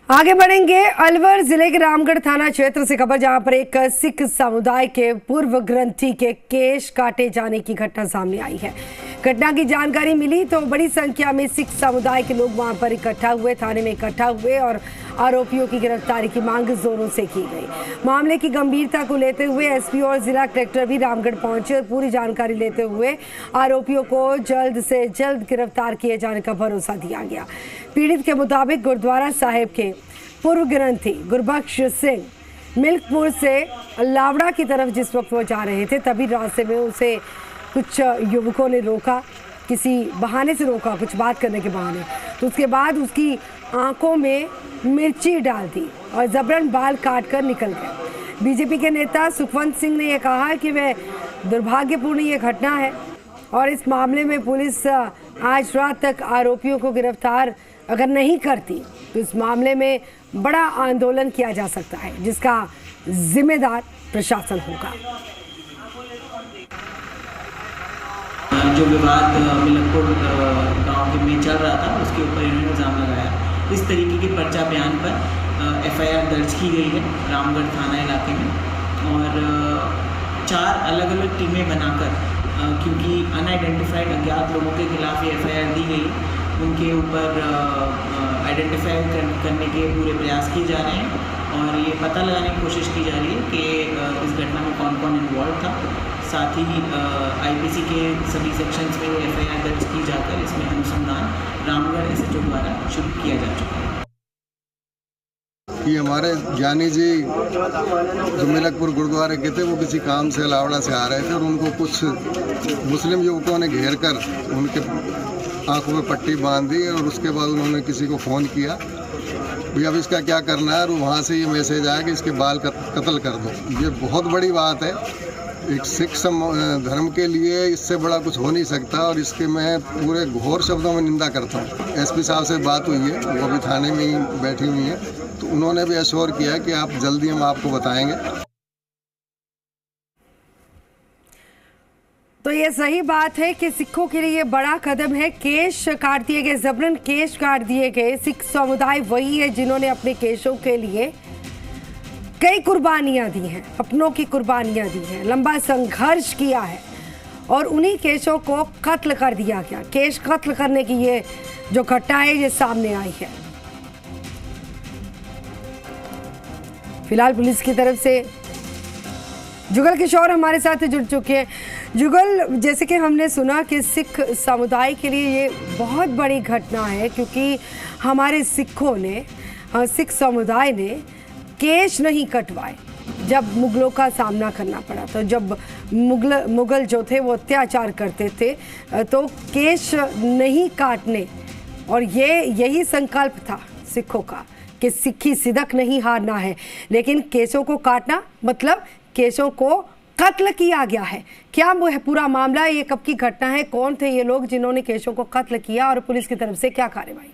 आगे बढ़ेंगे अलवर जिले के रामगढ़ थाना क्षेत्र से खबर, जहां पर एक सिख समुदाय के पूर्व ग्रंथी के केश काटे जाने की घटना सामने आई है। घटना की जानकारी मिली तो बड़ी संख्या में सिख समुदाय के लोग वहां पर इकट्ठा हुए, थाने में इकट्ठा हुए और आरोपियों की गिरफ्तारी की मांग जोरों से की गई। मामले की गंभीरता को लेते हुए एसपी और जिला कलेक्टर भी रामगढ़ पहुंचे और पूरी जानकारी लेते हुए आरोपियों को जल्द से जल्द गिरफ्तार किए जाने का भरोसा दिया गया। पीड़ित के मुताबिक गुरुद्वारा साहिब के पूर्व ग्रंथी गुरबख्श सिंह मिल्कपुर से लावड़ा की तरफ जिस वक्त वो जा रहे थे, तभी रास्ते में उसे कुछ युवकों ने रोका, किसी बहाने से रोका, कुछ बात करने के बहाने। तो उसके बाद उसकी आंखों में मिर्ची डाल दी और जबरन बाल काट कर निकल गए। बीजेपी के नेता सुखवंत सिंह ने यह कहा कि वह दुर्भाग्यपूर्ण ये घटना है और इस मामले में पुलिस आज रात तक आरोपियों को गिरफ्तार अगर नहीं करती तो इस मामले में बड़ा आंदोलन किया जा सकता है, जिसका जिम्मेदार प्रशासन होगा। जो विवाद मिलकपुर गांव के में चल रहा था, उसके ऊपर इन्होंने इल्ज़ाम लगाया। इस तरीके के पर्चा बयान पर एफआईआर दर्ज की गई है रामगढ़ थाना इलाके में और 4 अलग अलग टीमें बनाकर, क्योंकि अनआइडेंटिफाइड अज्ञात लोगों के खिलाफ ये एफआईआर दी गई, उनके ऊपर आइडेंटिफाई करने के पूरे प्रयास किए जा रहे हैं और ये पता लगाने की कोशिश की जा रही है कि इस घटना में कौन कौन इन्वॉल्व था। साथ ही आईपीसी के सभी सेक्शंस में एफआईआर दर्ज की जाकर इसमें अनुसंधान रामगढ़ एसएचओ द्वारा शुरू किया जा चुका है। कि हमारे जानी जी जो मिलकपुर गुरुद्वारे के थे, वो किसी काम से लावड़ा से आ रहे थे और उनको कुछ मुस्लिम युवकों ने घेर कर उनके आंखों में पट्टी बांध दी और उसके बाद उन्होंने किसी को फ़ोन किया, भैया अब इसका क्या करना है, और वहाँ से ये मैसेज आया कि इसके बाल कत्ल कर दो। ये बहुत बड़ी बात है एक सिख धर्म के लिए, इससे बड़ा कुछ हो नहीं सकता और इसके मैं पूरे घोर शब्दों में निंदा करता हूँ। एसपी साहब से बात हुई है, वो अभी थाने में ही बैठी हुई हैं, तो उन्होंने भी एश्योर किया है कि आप जल्दी हम आपको बताएंगे। तो ये सही बात है कि सिखों के लिए ये बड़ा कदम है। केश काट दिए गए, जबरन केश काट दिए गए। सिख समुदाय वही है जिन्होंने अपने केशों के लिए कई कुर्बानियां दी हैं, अपनों की कुर्बानियां दी हैं, लंबा संघर्ष किया है और उन्हीं केशों को कत्ल कर दिया गया। केश कत्ल करने की ये जो घटना है ये सामने आई है। फिलहाल पुलिस की तरफ से जुगल किशोर हमारे साथ जुड़ चुके हैं। जुगल, जैसे कि हमने सुना कि सिख समुदाय के लिए ये बहुत बड़ी घटना है, क्योंकि हमारे सिखों ने, सिख समुदाय ने केश नहीं कटवाए जब मुगलों का सामना करना पड़ा। तो जब मुगल जो थे वो अत्याचार करते थे तो केश नहीं काटने, और यही संकल्प था सिखों का कि सिक्खी सिदक नहीं हारना है, लेकिन केशों को काटना मतलब केशों को कत्ल किया गया है। क्या वो है पूरा मामला, ये कब की घटना है, कौन थे ये लोग जिन्होंने केशों को कत्ल किया और पुलिस की तरफ से क्या कार्रवाई?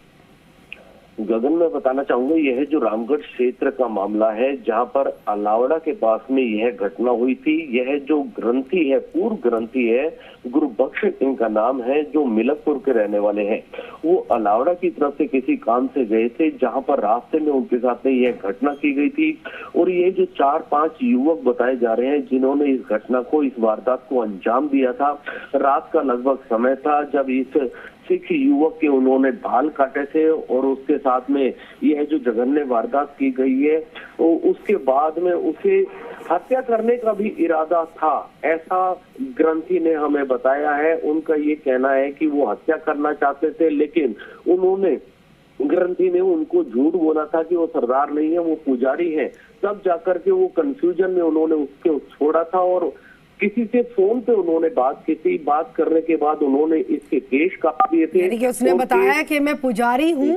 गगन, मैं बताना चाहूंगा यह जो रामगढ़ क्षेत्र का मामला है, जहां पर अलावड़ा के पास में यह घटना हुई थी। यह जो ग्रंथी है, पूर्व ग्रंथी है, गुरबख्श सिंह का नाम है, जो मिलकपुर के रहने वाले हैं। वो अलावड़ा की तरफ से किसी काम से गए थे, जहां पर रास्ते में उनके साथ में यह घटना की गई थी। और ये जो 4-5 युवक बताए जा रहे हैं जिन्होंने इस घटना को, इस वारदात को अंजाम दिया था, रात का लगभग समय था जब इस सिख युवक के उन्होंने बाल काटे थे और उसके साथ में यह जो जघन्य वारदात की गई है, उसके बाद में उसे हत्या करने का भी इरादा था, ऐसा ग्रंथी ने हमें बताया है। उनका ये कहना है कि वो हत्या करना चाहते थे, लेकिन उन्होंने, ग्रंथी ने उनको झूठ बोला था कि वो सरदार नहीं है, वो पुजारी है। तब जाकर के वो कंफ्यूजन में उन्होंने उसके छोड़ा था और किसी से फोन पे उन्होंने बात की थी। बात करने के बाद उन्होंने इसके केश काट दिए थे। यानी कि उसने बताया कि मैं पुजारी हूँ,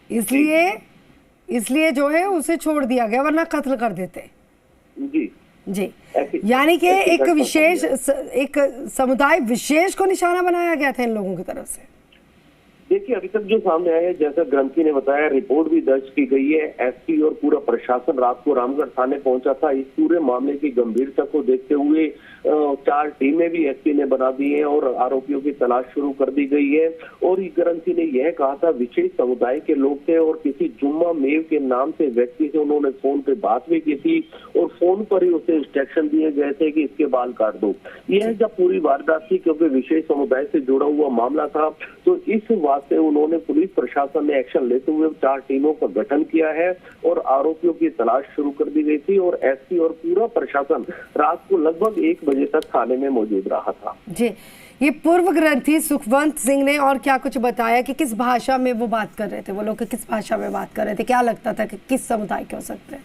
इसलिए जो है उसे छोड़ दिया गया, वरना कत्ल कर देते। जी, यानी कि एक विशेष, एक समुदाय विशेष को निशाना बनाया गया था इन लोगों की तरफ से। देखिए, अभी तक जो सामने आया है, जैसा ग्रंथी ने बताया, रिपोर्ट भी दर्ज की गई है। एसपी और पूरा प्रशासन रात को रामगढ़ थाने पहुंचा था। इस पूरे मामले की गंभीरता को देखते हुए 4 टीमें भी एसपी ने बना दी हैं और आरोपियों की तलाश शुरू कर दी गई है। और ग्रंथी ने यह कहा था, विशेष समुदाय के लोग थे और किसी जुम्मा मेव के नाम से व्यक्ति से उन्होंने फोन पे बात भी की थी और फोन पर ही उसे इंस्ट्रक्शन दिए गए थे कि इसके बाल काट दो। यह जब पूरी वारदात थी, क्योंकि विशेष समुदाय से जुड़ा हुआ मामला था, तो इस वास्ते उन्होंने पुलिस प्रशासन ने एक्शन लेते हुए 4 टीमों का गठन किया है और आरोपियों की तलाश शुरू कर दी गई थी। और एसपी और पूरा प्रशासन रात को लगभग 1 बजे तक थाने में मौजूद रहा था। जी, ये पूर्व ग्रंथी सुखवंत सिंह ने और क्या कुछ बताया कि किस भाषा में वो बात कर रहे थे, वो लोग किस भाषा में बात कर रहे थे, क्या लगता था कि किस समुदाय के हो सकते हैं?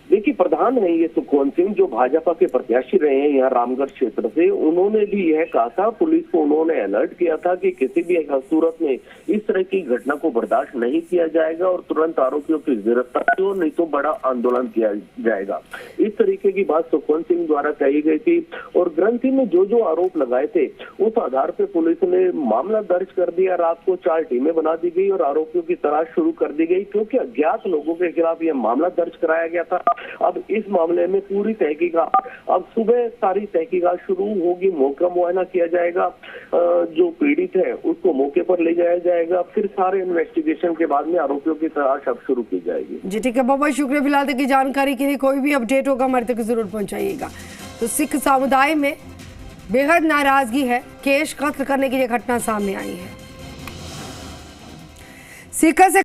देखिए, प्रधान है ये सुखवंत सिंह, जो भाजपा के प्रत्याशी रहे हैं यहाँ रामगढ़ क्षेत्र से। उन्होंने भी यह कहा था, पुलिस को उन्होंने अलर्ट किया था कि किसी भी सूरत में इस तरह की घटना को बर्दाश्त नहीं किया जाएगा और तुरंत आरोपियों की गिरफ्तारी हो, नहीं तो बड़ा आंदोलन किया जाएगा। इस तरीके की बात सुखवंत सिंह द्वारा कही गई थी। और ग्रंथी ने जो आरोप लगाए थे, उस आधार पर पुलिस ने मामला दर्ज कर दिया। रात को 4 टीमें बना दी गई और आरोपियों की तलाश शुरू कर दी गई, क्योंकि अज्ञात लोगों के खिलाफ यह मामला दर्ज कराया गया था। अब इस मामले में पूरी तहकीकात, अब सुबह सारी तहकीकात शुरू होगी। मौका मुआयना किया जाएगा, जो पीड़ित है उसको मौके पर ले जाया जाएगा, फिर सारे इन्वेस्टिगेशन के बाद में आरोपियों की तलाश अब शुरू की जाएगी। जी ठीक है, बहुत बहुत शुक्रिया फिलहाल तक की जानकारी के लिए। कोई भी अपडेट होगा हमारे तक जरूर पहुंचाइएगा। तो सिख समुदाय में बेहद नाराजगी है, केश कत्ल करने की यह घटना सामने आई है। सिख से